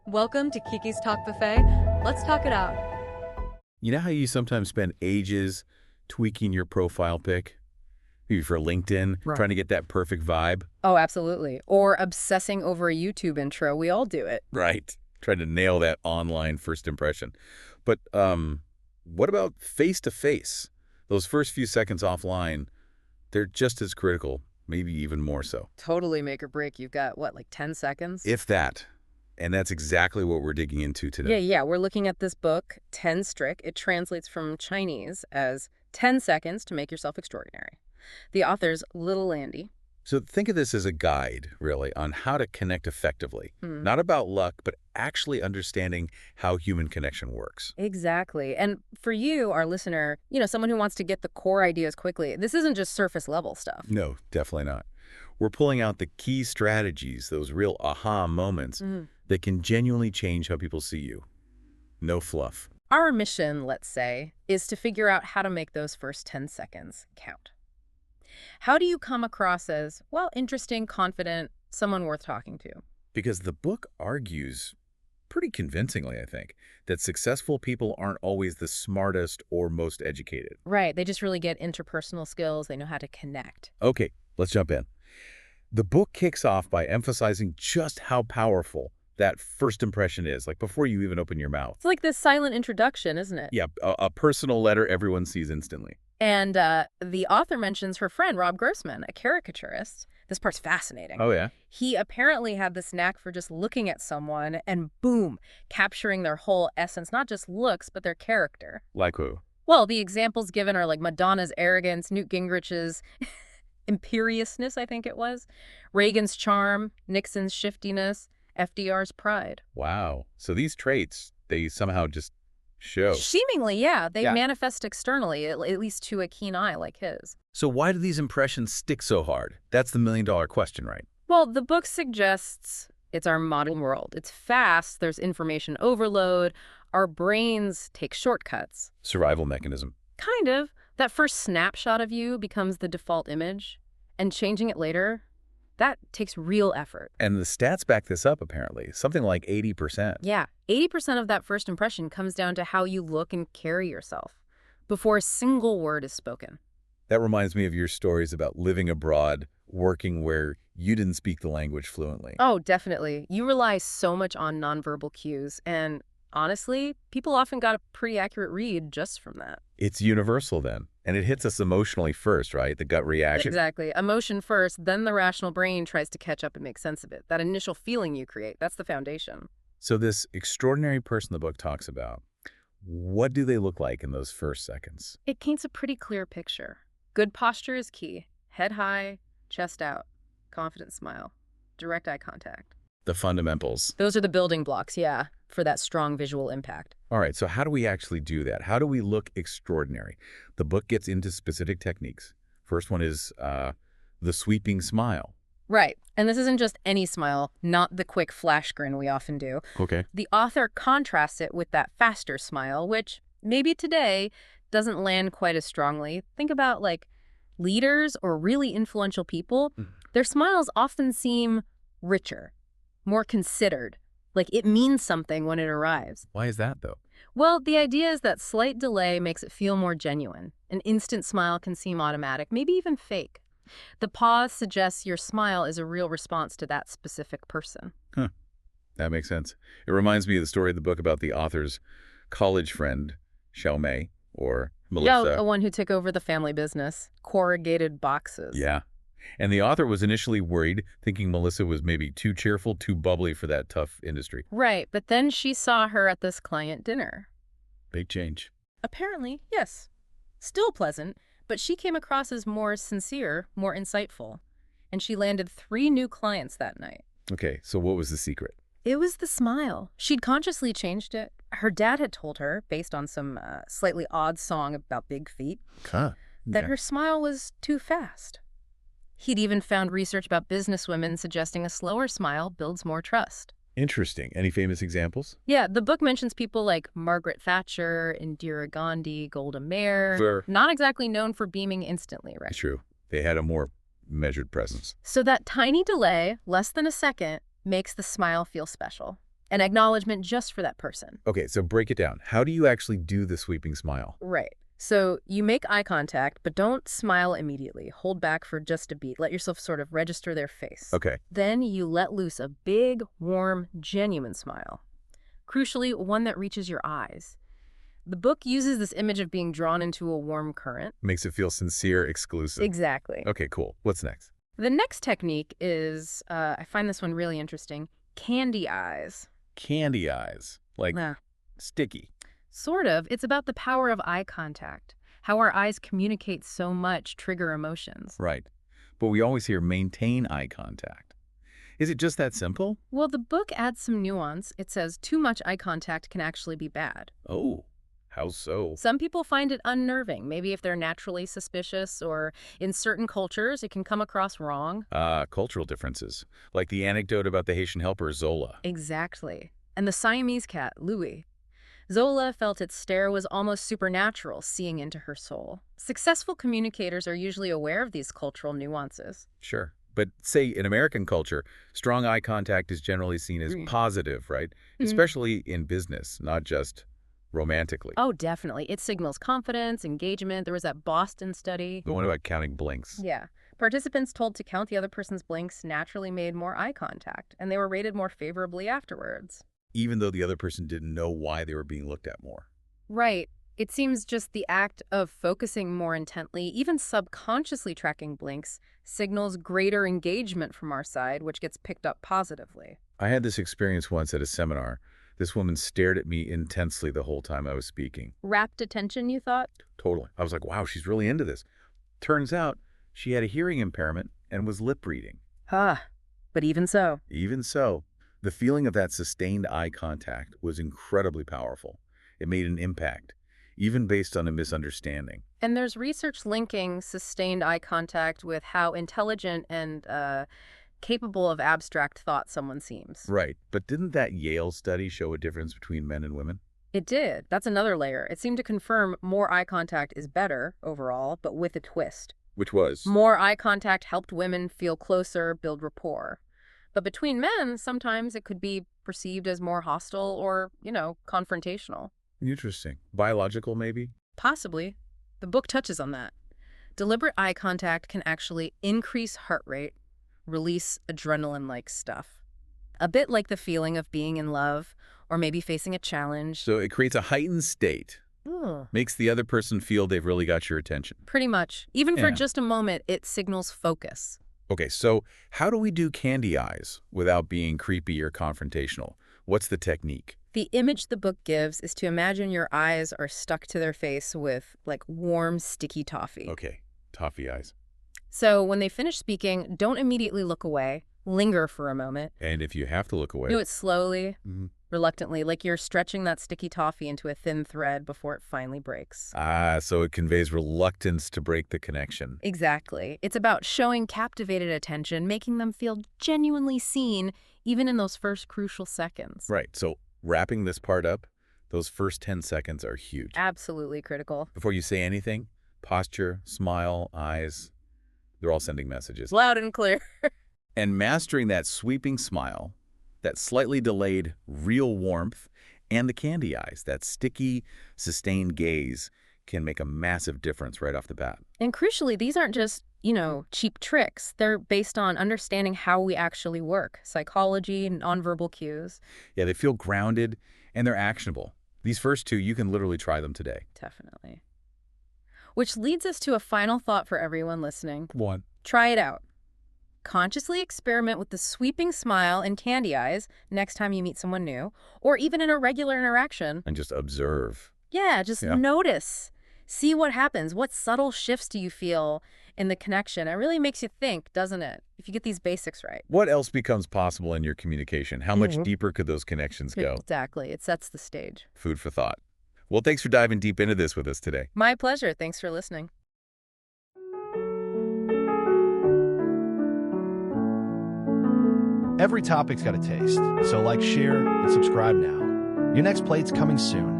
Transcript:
Welcome to Kiki's Talk Buffet. Let's talk it out. You know how you sometimes spend ages tweaking your profile pic? Maybe for LinkedIn, Right. trying to get that perfect vibe? Oh, absolutely. Or obsessing over a YouTube intro. We all do it. Right. Trying to nail that online first impression. But what about face-to-face? Those first few seconds offline, they're just as critical, maybe even more so. Totally make or break. You've got, what, like 10 seconds? If that. And that's exactly what we're digging into today. Yeah. We're looking at this book, 10 Strick. It translates from Chinese as 10 seconds to make yourself extraordinary. The author's Little Andy. So think of this as a guide, really, on how to connect effectively. Not about luck, but actually understanding how human connection works. Exactly. And for you, our listener, someone who wants to get the core ideas quickly, this isn't just surface level stuff. No, definitely not. We're pulling out the key strategies, those real aha moments that can genuinely change how people see you. No fluff. Our mission, let's say, is to figure out how to make those first 10 seconds count. How do you come across as, well, interesting, confident, someone worth talking to? Because the book argues pretty convincingly, I think, that successful people aren't always the smartest or most educated. Right. They just really get interpersonal skills. They know how to connect. Okay, let's jump in. The book kicks off by emphasizing just how powerful that first impression is, like before you even open your mouth. It's like this silent introduction, isn't it? Yeah, a personal letter everyone sees instantly. And the author mentions her friend, Rob Grossman, a caricaturist. This part's fascinating. Oh, yeah? He apparently had this knack for just looking at someone and, boom, capturing their whole essence, not just looks, but their character. Like who? Well, the examples given are like Madonna's arrogance, Newt Gingrich's imperiousness, I think it was, Reagan's charm, Nixon's shiftiness, FDR's pride. Wow. So these traits, they somehow just show. Seemingly, yeah. They Yeah. manifest externally, at least to a keen eye like his. So why do these impressions stick so hard? That's the million-dollar question, right? Well, the book suggests it's our modern world. It's fast, there's information overload, our brains take shortcuts. Survival mechanism. Kind of. That first snapshot of you becomes the default image, and changing it later, that takes real effort. And the stats back this up, apparently. Something like 80%. Yeah, 80% of that first impression comes down to how you look and carry yourself before a single word is spoken. That reminds me of your stories about living abroad, working where you didn't speak the language fluently. Oh, definitely. You rely so much on nonverbal cues, and honestly, people often got a pretty accurate read just from that. It's universal then. And it hits us emotionally first, right? The gut reaction. Exactly. Emotion first, then the rational brain tries to catch up and make sense of it. That initial feeling you create, that's the foundation. So this extraordinary person the book talks about, what do they look like in those first seconds? It paints a pretty clear picture. Good posture is key. Head high, chest out, confident smile, direct eye contact. The fundamentals. Those are the building blocks, yeah, for that strong visual impact. All right, so how do we actually do that? How do we look extraordinary? The book gets into specific techniques. First one is the sweeping smile. Right. And this isn't just any smile, not the quick flash grin we often do. Okay. The author contrasts it with that faster smile, which maybe today doesn't land quite as strongly. Think about like leaders or really influential people. Their smiles often seem richer, more considered. Like it means something when it arrives. Why is that, though? Well, the idea is that slight delay makes it feel more genuine. An instant smile can seem automatic, maybe even fake. The pause suggests your smile is a real response to that specific person. That makes sense. It reminds me of the story of the book about the author's college friend, Xiao Mei, or Melissa. Yeah, the one who took over the family business. Corrugated boxes. Yeah. And the author was initially worried, thinking Melissa was maybe too cheerful, too bubbly for that tough industry. Right, but then she saw her at this client dinner. Big change. Apparently, yes. Still pleasant, but she came across as more sincere, more insightful. And she landed 3 new clients that night. Okay, so what was the secret? It was the smile. She'd consciously changed it. Her dad had told her, based on some slightly odd song about big feet, that Yeah. her smile was too fast. He'd even found research about businesswomen suggesting a slower smile builds more trust. Interesting. Any famous examples? Yeah, the book mentions people like Margaret Thatcher, Indira Gandhi, Golda Meir. Sure. Not exactly known for beaming instantly, right? True. They had a more measured presence. So that tiny delay, less than a second, makes the smile feel special. An acknowledgement just for that person. Okay, so break it down. How do you actually do the sweeping smile? Right. So you make eye contact, but don't smile immediately. Hold back for just a beat. Let yourself sort of register their face. Okay. Then you let loose a big, warm, genuine smile. Crucially, one that reaches your eyes. The book uses this image of being drawn into a warm current. Makes it feel sincere, exclusive. Exactly. Okay, cool. What's next? The next technique is, I find this one really interesting, candy eyes. Candy eyes. Like Nah. sticky. Sort of. It's about the power of eye contact. How our eyes communicate so much, trigger emotions. Right. But we always hear maintain eye contact. Is it just that simple? Well, the book adds some nuance. It says too much eye contact can actually be bad. Oh, how so? Some people find it unnerving, maybe if they're naturally suspicious, or in certain cultures it can come across wrong. Cultural differences. Like the anecdote about the Haitian helper, Zola. Exactly. And the Siamese cat, Louis. Zola felt its stare was almost supernatural, seeing into her soul. Successful communicators are usually aware of these cultural nuances. Sure. But say in American culture, strong eye contact is generally seen as positive, right? Especially in business, not just romantically. Oh, definitely. It signals confidence, engagement. There was that Boston study. The one about counting blinks. Yeah. Participants told to count the other person's blinks naturally made more eye contact, and they were rated more favorably afterwards. Even though the other person didn't know why they were being looked at more. Right. It seems just the act of focusing more intently, even subconsciously tracking blinks, signals greater engagement from our side, which gets picked up positively. I had this experience once at a seminar. This woman stared at me intensely the whole time I was speaking. Rapt attention, you thought? Totally. I was like, wow, she's really into this. Turns out she had a hearing impairment and was lip reading. But even so. Even so, the feeling of that sustained eye contact was incredibly powerful. It made an impact, even based on a misunderstanding. And there's research linking sustained eye contact with how intelligent and capable of abstract thought someone seems. Right. But didn't that Yale study show a difference between men and women? It did. That's another layer. It seemed to confirm more eye contact is better overall, but with a twist. Which was? More eye contact helped women feel closer, build rapport. But between men, sometimes it could be perceived as more hostile or, confrontational. Interesting. Biological, maybe? Possibly. The book touches on that. Deliberate eye contact can actually increase heart rate, release adrenaline-like stuff. A bit like the feeling of being in love or maybe facing a challenge. So it creates a heightened state. Makes the other person feel they've really got your attention. Pretty much. Even for Yeah. just a moment, it signals focus. Okay, so how do we do candy eyes without being creepy or confrontational? What's the technique? The image the book gives is to imagine your eyes are stuck to their face with, warm, sticky toffee. Okay, toffee eyes. So when they finish speaking, don't immediately look away. Linger for a moment. And if you have to look away... Do it slowly, Mhm. reluctantly, like you're stretching that sticky toffee into a thin thread before it finally breaks. So it conveys reluctance to break the connection. Exactly. It's about showing captivated attention, making them feel genuinely seen, even in those first crucial seconds. Right, so wrapping this part up, those first 10 seconds are huge. Absolutely critical. Before you say anything, posture, smile, eyes, they're all sending messages. Loud and clear. And mastering that sweeping smile, that slightly delayed real warmth, and the candy eyes, that sticky, sustained gaze, can make a massive difference right off the bat. And crucially, these aren't just, cheap tricks. They're based on understanding how we actually work, psychology, nonverbal cues. Yeah, they feel grounded, and they're actionable. These first two, you can literally try them today. Definitely. Which leads us to a final thought for everyone listening. One. Try it out. Consciously experiment with the sweeping smile and candy eyes next time you meet someone new, or even in a regular interaction. And just observe. Yeah, just notice. See what happens. What subtle shifts do you feel in the connection? It really makes you think, doesn't it? If you get these basics right. What else becomes possible in your communication? How much deeper could those connections go? Exactly. It sets the stage. Food for thought. Well, thanks for diving deep into this with us today. My pleasure. Thanks for listening. Every topic's got a taste, so like, share, and subscribe now. Your next plate's coming soon.